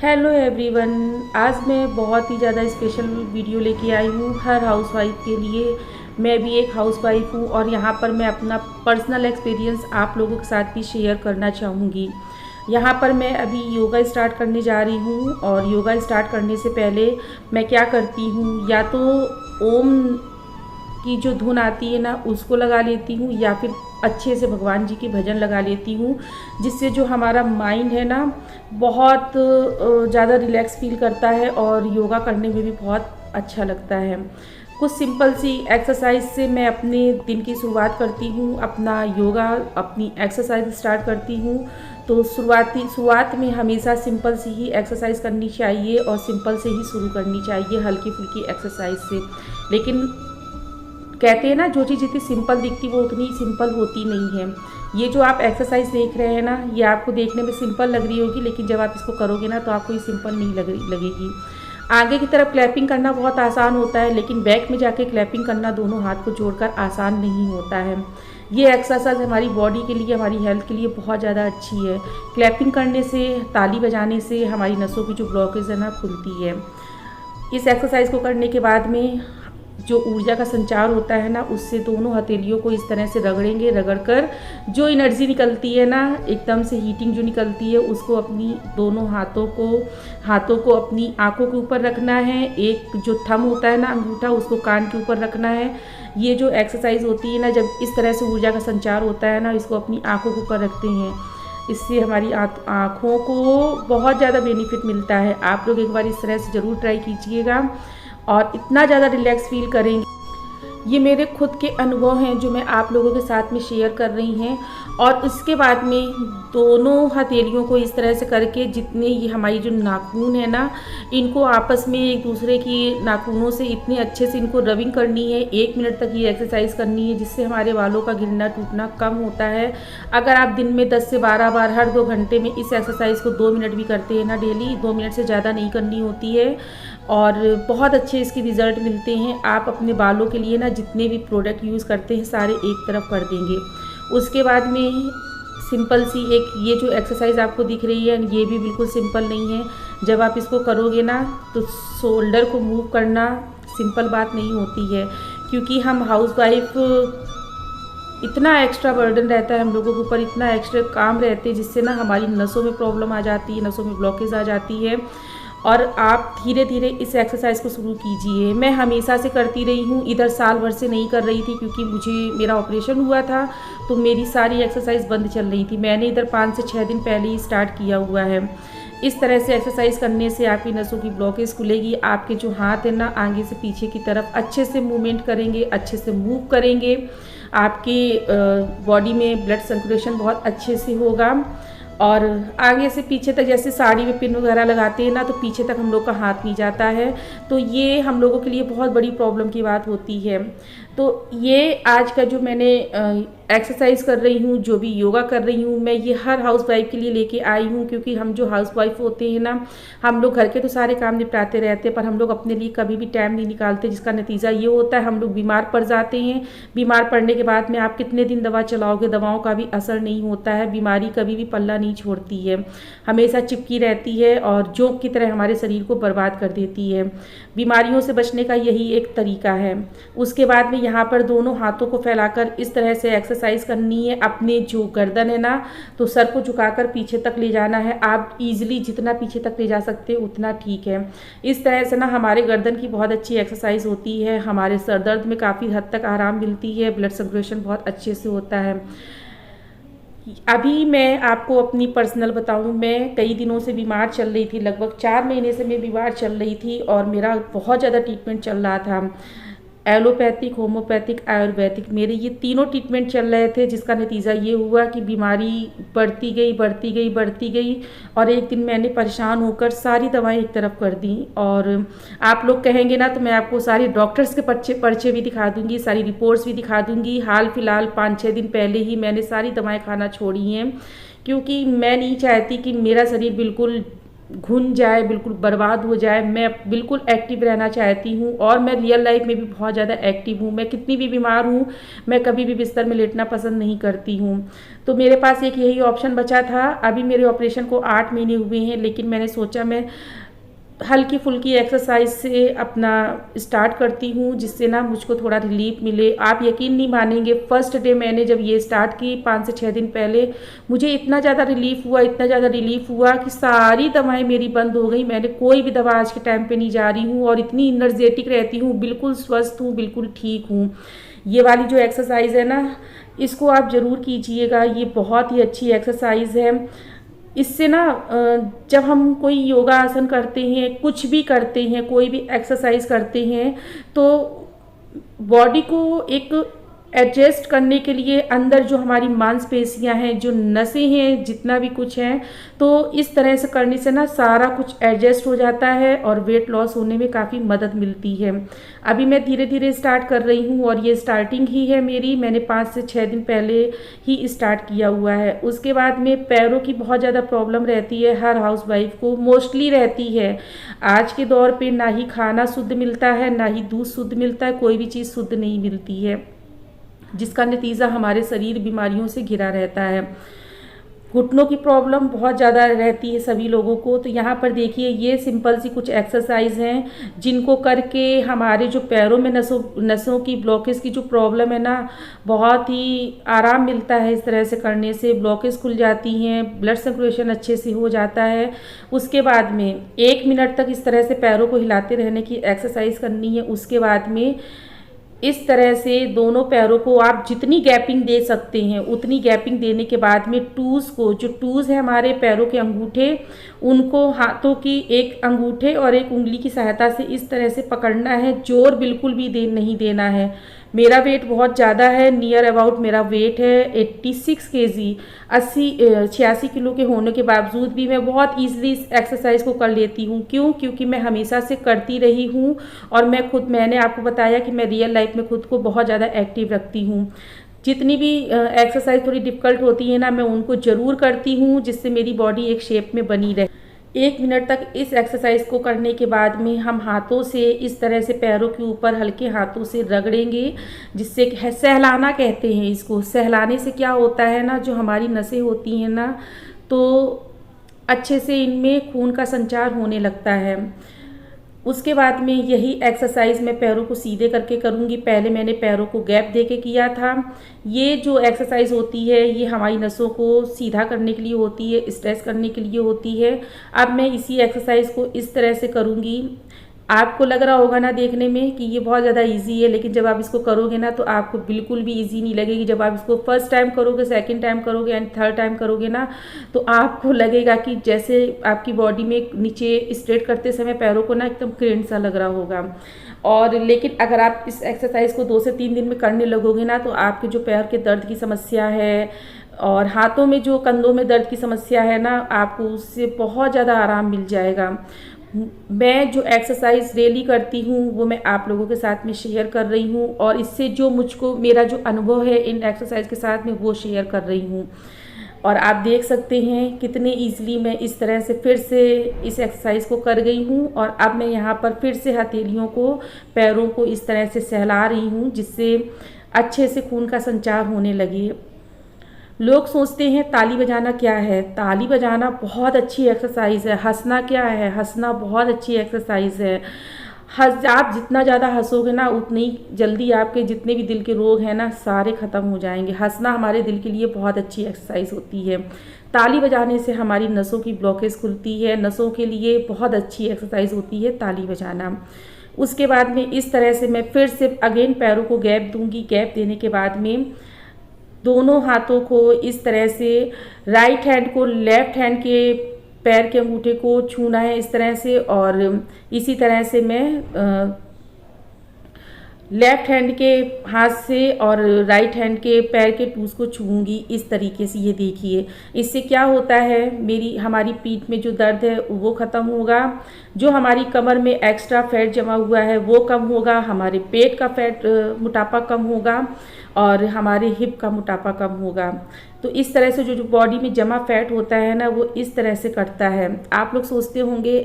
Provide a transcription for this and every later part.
Hello everyone. आज मैं बहुत ही ज़्यादा स्पेशल वीडियो लेके आई हूँ हर हाउसवाइफ के लिए। मैं भी एक हाउसवाइफ हूँ और यहाँ पर मैं अपना पर्सनल एक्सपीरियंस आप लोगों के साथ भी शेयर करना चाहूँगी। यहाँ पर मैं अभी योगा स्टार्ट करने जा रही हूँ और योगा स्टार्ट करने से पहले मैं क्या करती हूँ, या तो ओम की जो धुन आती है ना उसको लगा लेती हूँ, या फिर अच्छे से भगवान जी के भजन लगा लेती हूँ, जिससे जो हमारा माइंड है ना बहुत ज़्यादा रिलैक्स फील करता है और योगा करने में भी बहुत अच्छा लगता है। कुछ सिंपल सी एक्सरसाइज से मैं अपने दिन की शुरुआत करती हूँ, अपना योगा अपनी एक्सरसाइज स्टार्ट करती हूँ। तो शुरुआत में हमेशा सिंपल सी ही एक्सरसाइज करनी चाहिए और सिंपल से ही शुरू करनी चाहिए, हल्की फुल्की एक्सरसाइज से। लेकिन कहते हैं ना, जो चीज़ जितनी सिंपल दिखती वो उतनी सिंपल होती नहीं है। ये जो आप एक्सरसाइज देख रहे हैं ना, ये आपको देखने में सिंपल लग रही होगी, लेकिन जब आप इसको करोगे ना तो आपको ये सिंपल नहीं लगेगी। आगे की तरफ क्लैपिंग करना बहुत आसान होता है, लेकिन बैक में जाके क्लैपिंग करना दोनों हाथ को जोड़कर आसान नहीं होता है। ये एक्सरसाइज हमारी बॉडी के लिए, हमारी हेल्थ के लिए बहुत ज़्यादा अच्छी है। क्लैपिंग करने से, ताली बजाने से हमारी नसों की जो ब्लॉकेज है ना खुलती है। इस एक्सरसाइज को करने के बाद में जो ऊर्जा का संचार होता है ना, उससे दोनों हथेलियों को इस तरह से रगड़ेंगे। रगड़कर जो एनर्जी निकलती है ना, एकदम से हीटिंग जो निकलती है, उसको अपनी दोनों हाथों को अपनी आंखों के ऊपर रखना है। एक जो थंब होता है ना, अंगूठा, उसको कान के ऊपर रखना है। ये जो एक्सरसाइज होती है ना, जब इस तरह से ऊर्जा का संचार होता है ना, इसको अपनी आँखों के ऊपर रखते हैं। इससे हमारी आँखों को बहुत ज़्यादा बेनिफिट मिलता है। आप लोग एक बार इस तरह से ज़रूर ट्राई कीजिएगा और इतना ज़्यादा रिलैक्स फील करेंगे। ये मेरे खुद के अनुभव हैं जो मैं आप लोगों के साथ में शेयर कर रही हैं। और उसके बाद में दोनों हथेलियों को इस तरह से करके, जितने ये हमारी जो नाखून है ना, इनको आपस में एक दूसरे की नाखूनों से इतने अच्छे से इनको रबिंग करनी है। 1 मिनट तक ये एक्सरसाइज करनी है, जिससे हमारे बालों का गिरना टूटना कम होता है। अगर आप दिन में 10 से 12 बार हर 2 घंटे में इस एक्सरसाइज को 2 मिनट भी करते हैं ना डेली, 2 मिनट से ज़्यादा नहीं करनी होती है, और बहुत अच्छे इसके रिज़ल्ट मिलते हैं। आप अपने बालों के लिए ना जितने भी प्रोडक्ट यूज़ करते हैं सारे एक तरफ कर देंगे। उसके बाद में सिंपल सी एक ये जो एक्सरसाइज आपको दिख रही है, ये भी बिल्कुल सिंपल नहीं है। जब आप इसको करोगे ना तो शोल्डर को मूव करना सिंपल बात नहीं होती है, क्योंकि हम हाउसवाइफ इतना एक्स्ट्रा बर्डन रहता है हम लोगों के ऊपर, इतना एक्स्ट्रा काम रहते हैं, जिससे ना हमारी नसों में प्रॉब्लम आ जाती है, नसों में ब्लॉकेज आ जाती है। और आप धीरे धीरे इस एक्सरसाइज को शुरू कीजिए। मैं हमेशा से करती रही हूँ, इधर साल भर से नहीं कर रही थी, क्योंकि मुझे मेरा ऑपरेशन हुआ था तो मेरी सारी एक्सरसाइज बंद चल रही थी। मैंने इधर 5 से 6 दिन पहले ही स्टार्ट किया हुआ है। इस तरह से एक्सरसाइज करने से आपकी नसों की ब्लॉकेज खुलेगी। आपके जो हाथ है ना, आगे से पीछे की तरफ अच्छे से मूवमेंट करेंगे, अच्छे से मूव करेंगे। आपके बॉडी में ब्लड सर्कुलेशन बहुत अच्छे से होगा। और आगे से पीछे तक, जैसे साड़ी में पिन वगैरह लगाते हैं ना, तो पीछे तक हम लोग का हाथ नहीं जाता है, तो ये हम लोगों के लिए बहुत बड़ी प्रॉब्लम की बात होती है। तो ये आज का जो मैंने एक्सरसाइज कर रही हूँ, जो भी योगा कर रही हूँ, मैं ये हर हाउसवाइफ के लिए लेके आई हूँ। क्योंकि हम जो हाउसवाइफ होते हैं ना, हम लोग घर के तो सारे काम निपटाते रहते हैं, पर हम लोग अपने लिए कभी भी टाइम नहीं निकालते, जिसका नतीजा ये होता है हम लोग बीमार पड़ जाते हैं। बीमार पड़ने के बाद में आप कितने दिन दवा चलाओगे, दवाओं का भी असर नहीं होता है। बीमारी कभी भी पल्ला नहीं छोड़ती है, हमेशा चिपकी रहती है और जोंक की तरह हमारे शरीर को बर्बाद कर देती है। बीमारियों से बचने का यही एक तरीका है। उसके बाद में यहाँ पर दोनों हाथों को फैलाकर इस तरह से एक्सरसाइज करनी है। अपने जो गर्दन है ना, तो सर को झुकाकर पीछे तक ले जाना है। आप इजीली जितना पीछे तक ले जा सकते हैं उतना ठीक है। इस तरह से ना हमारे गर्दन की बहुत अच्छी एक्सरसाइज होती है, हमारे सर दर्द में काफ़ी हद तक आराम मिलती है, ब्लड सर्कुलेशन बहुत अच्छे से होता है। अभी मैं आपको अपनी पर्सनल बताऊं, मैं कई दिनों से बीमार चल रही थी, लगभग 4 महीने से मैं बीमार चल रही थी और मेरा बहुत ज़्यादा ट्रीटमेंट चल रहा था। एलोपैथिक, होम्योपैथिक, आयुर्वेदिक, मेरे ये तीनों ट्रीटमेंट चल रहे थे, जिसका नतीजा ये हुआ कि बीमारी बढ़ती गई बढ़ती गई बढ़ती गई। और एक दिन मैंने परेशान होकर सारी दवाएं एक तरफ कर दी। और आप लोग कहेंगे ना तो मैं आपको सारी डॉक्टर्स के पर्चे भी दिखा दूंगी, सारी रिपोर्ट्स भी दिखा दूंगी। हाल फिलहाल 5-6 दिन पहले ही मैंने सारी दवाएँ खाना छोड़ी हैं, क्योंकि मैं नहीं चाहती कि मेरा शरीर बिल्कुल घुन जाए, बिल्कुल बर्बाद हो जाए। मैं बिल्कुल एक्टिव रहना चाहती हूँ और मैं रियल लाइफ में भी बहुत ज़्यादा एक्टिव हूँ। मैं कितनी भी बीमार हूँ, मैं कभी भी बिस्तर में लेटना पसंद नहीं करती हूँ। तो मेरे पास एक यही ऑप्शन बचा था। अभी मेरे ऑपरेशन को 8 महीने हुए हैं, लेकिन मैंने सोचा मैं हल्की फुल्की एक्सरसाइज से अपना स्टार्ट करती हूँ, जिससे ना मुझको थोड़ा रिलीफ मिले। आप यकीन नहीं मानेंगे, फर्स्ट डे मैंने जब ये स्टार्ट की 5 से 6 दिन पहले, मुझे इतना ज़्यादा रिलीफ हुआ, इतना ज़्यादा रिलीफ हुआ कि सारी दवाएं मेरी बंद हो गई। मैंने कोई भी दवा आज के टाइम पे नहीं जा रही हूँ और इतनी एनर्जेटिक रहती हूँ, बिल्कुल स्वस्थ हूँ, बिल्कुल ठीक हूँ। ये वाली जो एक्सरसाइज है ना, इसको आप ज़रूर कीजिएगा। ये बहुत ही अच्छी एक्सरसाइज है। इससे ना जब हम कोई योगा आसन करते हैं, कुछ भी करते हैं, कोई भी एक्सरसाइज करते हैं, तो बॉडी को एक एडजस्ट करने के लिए अंदर जो हमारी मांसपेशियां हैं, जो नसें हैं, जितना भी कुछ है, तो इस तरह से करने से ना सारा कुछ एडजस्ट हो जाता है और वेट लॉस होने में काफ़ी मदद मिलती है। अभी मैं धीरे धीरे स्टार्ट कर रही हूँ और ये स्टार्टिंग ही है मेरी। मैंने 5 से 6 दिन पहले ही स्टार्ट किया हुआ है। उसके बाद में पैरों की बहुत ज़्यादा प्रॉब्लम रहती है, हर हाउस वाइफ को मोस्टली रहती है। आज के दौर पे ना ही खाना शुद्ध मिलता है, ना ही दूध शुद्ध मिलता है, कोई भी चीज़ शुद्ध नहीं मिलती है, जिसका नतीजा हमारे शरीर बीमारियों से घिरा रहता है। घुटनों की प्रॉब्लम बहुत ज़्यादा रहती है सभी लोगों को। तो यहाँ पर देखिए, ये सिंपल सी कुछ एक्सरसाइज हैं जिनको करके हमारे जो पैरों में नसों की ब्लॉकेज की जो प्रॉब्लम है ना, बहुत ही आराम मिलता है। इस तरह से करने से ब्लॉकेज खुल जाती हैं, ब्लड सर्कुलेशन अच्छे से हो जाता है। उसके बाद में 1 मिनट तक इस तरह से पैरों को हिलाते रहने की एक्सरसाइज करनी है। उसके बाद में इस तरह से दोनों पैरों को आप जितनी गैपिंग दे सकते हैं उतनी गैपिंग देने के बाद में टूज़ को, जो टूज़ है हमारे पैरों के अंगूठे, उनको हाथों की एक अंगूठे और एक उंगली की सहायता से इस तरह से पकड़ना है। जोर बिल्कुल भी नहीं देना है। मेरा वेट बहुत ज़्यादा है, नियर अबाउट मेरा वेट है 86 केजी। 86 किलो के होने के बावजूद भी मैं बहुत ईजिली इस एक्सरसाइज को कर लेती हूँ। क्यों? क्योंकि मैं हमेशा से करती रही हूँ और मैंने आपको बताया कि मैं रियल लाइफ में खुद को बहुत ज़्यादा एक्टिव रखती हूँ। जितनी भी एक्सरसाइज थोड़ी डिफ़िकल्ट होती है ना, मैं उनको ज़रूर करती हूँ, जिससे मेरी बॉडी एक शेप में बनी रहे। 1 मिनट तक इस एक्सरसाइज को करने के बाद में हम हाथों से इस तरह से पैरों के ऊपर हल्के हाथों से रगड़ेंगे, जिससे सहलाना कहते हैं इसको। सहलाने से क्या होता है ना, जो हमारी नसें होती हैं ना, तो अच्छे से इनमें खून का संचार होने लगता है। उसके बाद में यही एक्सरसाइज मैं पैरों को सीधे करके करूँगी। पहले मैंने पैरों को गैप दे के किया था। ये जो एक्सरसाइज होती है, ये हमारी नसों को सीधा करने के लिए होती है, स्ट्रेच करने के लिए होती है। अब मैं इसी एक्सरसाइज को इस तरह से करूँगी। आपको लग रहा होगा ना देखने में कि ये बहुत ज़्यादा इजी है, लेकिन जब आप इसको करोगे ना तो आपको बिल्कुल भी इजी नहीं लगेगी। जब आप इसको फर्स्ट टाइम करोगे, सेकंड टाइम करोगे एंड थर्ड टाइम करोगे ना, तो आपको लगेगा कि जैसे आपकी बॉडी में नीचे स्ट्रेट करते समय पैरों को ना एकदम क्रेंट सा लग रहा होगा। और लेकिन अगर आप इस एक्सरसाइज को 2 से 3 दिन में करने लगोगे ना, तो आपके जो पैर के दर्द की समस्या है और हाथों में जो कंधों में दर्द की समस्या है ना, आपको उससे बहुत ज़्यादा आराम मिल जाएगा। मैं जो एक्सरसाइज डेली करती हूँ वो मैं आप लोगों के साथ में शेयर कर रही हूँ और इससे जो मुझको मेरा जो अनुभव है इन एक्सरसाइज के साथ में वो शेयर कर रही हूँ। और आप देख सकते हैं कितने ईजिली मैं इस तरह से फिर से इस एक्सरसाइज को कर गई हूँ। और अब मैं यहाँ पर फिर से हथेलियों को, पैरों को इस तरह से सहला रही हूँ, जिससे अच्छे से खून का संचार होने लगे। लोग सोचते हैं ताली बजाना क्या है। ताली बजाना बहुत अच्छी एक्सरसाइज है। हंसना क्या है? हंसना बहुत अच्छी एक्सरसाइज है। आप जितना ज़्यादा हंसोगे ना, उतनी जल्दी आपके जितने भी दिल के रोग हैं ना, सारे ख़त्म हो जाएंगे। हंसना हमारे दिल के लिए बहुत अच्छी एक्सरसाइज होती है। ताली बजाने से हमारी नसों की ब्लॉकेज खुलती है। नसों के लिए बहुत अच्छी एक्सरसाइज होती है ताली बजाना। उसके बाद में इस तरह से मैं फिर से अगेन पैरों को गैप दूंगी। गैप देने के बाद में दोनों हाथों को इस तरह से, राइट हैंड को लेफ्ट हैंड के पैर के अंगूठे को छूना है इस तरह से, और इसी तरह से मैं लेफ्ट हैंड के हाथ से और राइट हैंड के पैर के टूज को छूऊंगी इस तरीके से। ये देखिए, इससे क्या होता है, हमारी पीठ में जो दर्द है वो ख़त्म होगा। जो हमारी कमर में एक्स्ट्रा फैट जमा हुआ है वो कम होगा। हमारे पेट का फैट मोटापा कम होगा और हमारे हिप का मोटापा कम होगा। तो इस तरह से जो बॉडी में जमा फैट होता है ना, वो इस तरह से कटता है। आप लोग सोचते होंगे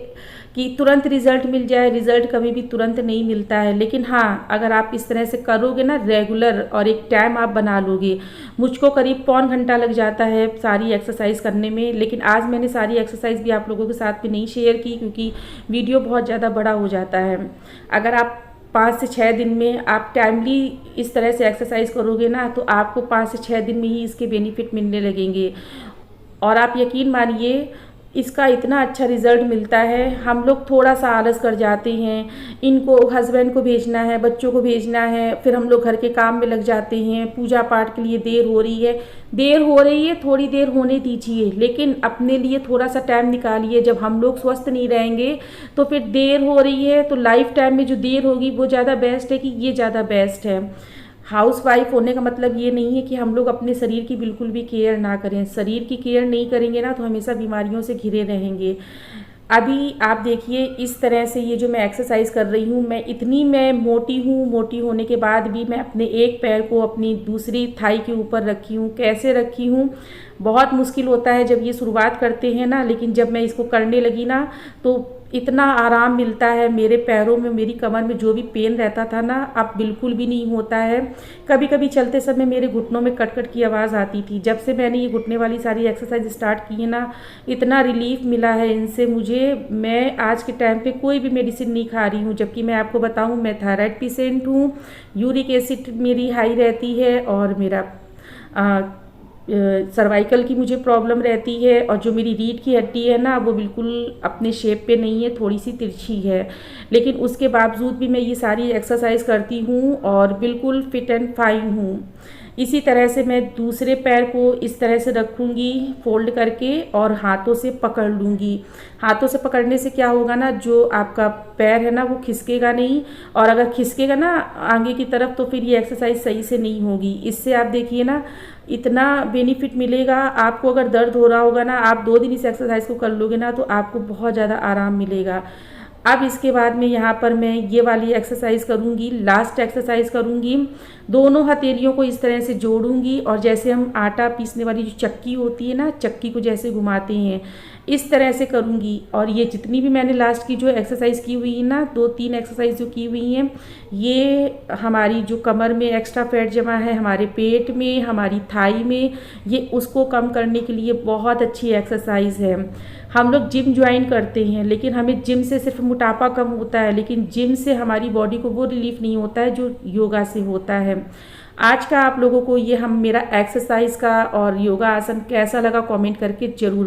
कि तुरंत रिजल्ट मिल जाए, रिजल्ट कभी भी तुरंत नहीं मिलता है, लेकिन हाँ, अगर आप इस तरह से करोगे ना रेगुलर और एक टाइम आप बना लोगे। मुझको करीब पौन घंटा लग जाता है सारी एक्सरसाइज करने में, लेकिन आज मैंने सारी एक्सरसाइज भी आप लोगों के साथ में नहीं शेयर की क्योंकि वीडियो बहुत ज़्यादा बड़ा हो जाता है। अगर आप 5 से 6 दिन में आप टाइमली इस तरह से एक्सरसाइज करोगे ना, तो आपको 5 से 6 दिन में ही इसके बेनिफिट मिलने लगेंगे। और आप यकीन मानिए, इसका इतना अच्छा रिज़ल्ट मिलता है। हम लोग थोड़ा सा आलस कर जाते हैं, इनको हस्बैंड को भेजना है, बच्चों को भेजना है, फिर हम लोग घर के काम में लग जाते हैं, पूजा पाठ के लिए देर हो रही है, थोड़ी देर होने दीजिए, लेकिन अपने लिए थोड़ा सा टाइम निकालिए। जब हम लोग स्वस्थ नहीं रहेंगे तो फिर देर हो रही है, तो लाइफ टाइम में जो देर होगी वो ज़्यादा बेस्ट है कि ये ज़्यादा बेस्ट है। हाउस वाइफ होने का मतलब ये नहीं है कि हम लोग अपने शरीर की बिल्कुल भी केयर ना करें। शरीर की केयर नहीं करेंगे ना, तो हमेशा बीमारियों से घिरे रहेंगे। अभी आप देखिए, इस तरह से ये जो मैं एक्सरसाइज कर रही हूँ, मैं मोटी हूँ। मोटी होने के बाद भी मैं अपने एक पैर को अपनी दूसरी थाई के ऊपर रखी हूँ। कैसे रखी हूँ? बहुत मुश्किल होता है जब ये शुरुआत करते हैं ना, लेकिन जब मैं इसको करने लगी ना, तो इतना आराम मिलता है मेरे पैरों में, मेरी कमर में जो भी पेन रहता था ना, अब बिल्कुल भी नहीं होता है। कभी कभी चलते समय मेरे घुटनों में कट कट की आवाज़ आती थी। जब से मैंने ये घुटने वाली सारी एक्सरसाइज स्टार्ट की है ना, इतना रिलीफ मिला है इनसे मुझे। मैं आज के टाइम पे कोई भी मेडिसिन नहीं खा रही हूँ, जबकि मैं आपको बताऊँ, मैं थायराइड पेशेंट हूँ, यूरिक एसिड मेरी हाई रहती है और मेरा सर्वाइकल की मुझे प्रॉब्लम रहती है, और जो मेरी रीढ़ की हड्डी है ना, वो बिल्कुल अपने शेप पे नहीं है, थोड़ी सी तिरछी है। लेकिन उसके बावजूद भी मैं ये सारी एक्सरसाइज करती हूँ और बिल्कुल फिट एंड फाइन हूँ। इसी तरह से मैं दूसरे पैर को इस तरह से रखूँगी फोल्ड करके और हाथों से पकड़ लूँगी। हाथों से पकड़ने से क्या होगा ना, जो आपका पैर है ना वो खिसकेगा नहीं, और अगर खिसकेगा ना आगे की तरफ तो फिर ये एक्सरसाइज सही से नहीं होगी। इससे आप देखिए ना, इतना बेनिफिट मिलेगा आपको। अगर दर्द हो रहा होगा ना, आप 2 दिन इस एक्सरसाइज को कर लोगे ना, तो आपको बहुत ज़्यादा आराम मिलेगा। अब इसके बाद में यहाँ पर मैं ये वाली एक्सरसाइज करूँगी, लास्ट एक्सरसाइज करूँगी। दोनों हथेलियों को इस तरह से जोड़ूंगी और जैसे हम आटा पीसने वाली जो चक्की होती है ना, चक्की को जैसे घुमाते हैं, इस तरह से करूँगी। और ये जितनी भी मैंने लास्ट की जो एक्सरसाइज की हुई है ना, 2-3 एक्सरसाइज जो की हुई हैं, ये हमारी जो कमर में एक्स्ट्रा फैट जमा है, हमारे पेट में, हमारी थाई में, ये उसको कम करने के लिए बहुत अच्छी एक्सरसाइज है। हम लोग जिम ज्वाइन करते हैं, लेकिन हमें जिम से सिर्फ मोटापा कम होता है, लेकिन जिम से हमारी बॉडी को वो रिलीफ नहीं होता है जो योगा से होता है। आज का आप लोगों को ये मेरा एक्सरसाइज का और योगा आसन कैसा लगा, कमेंट करके ज़रूर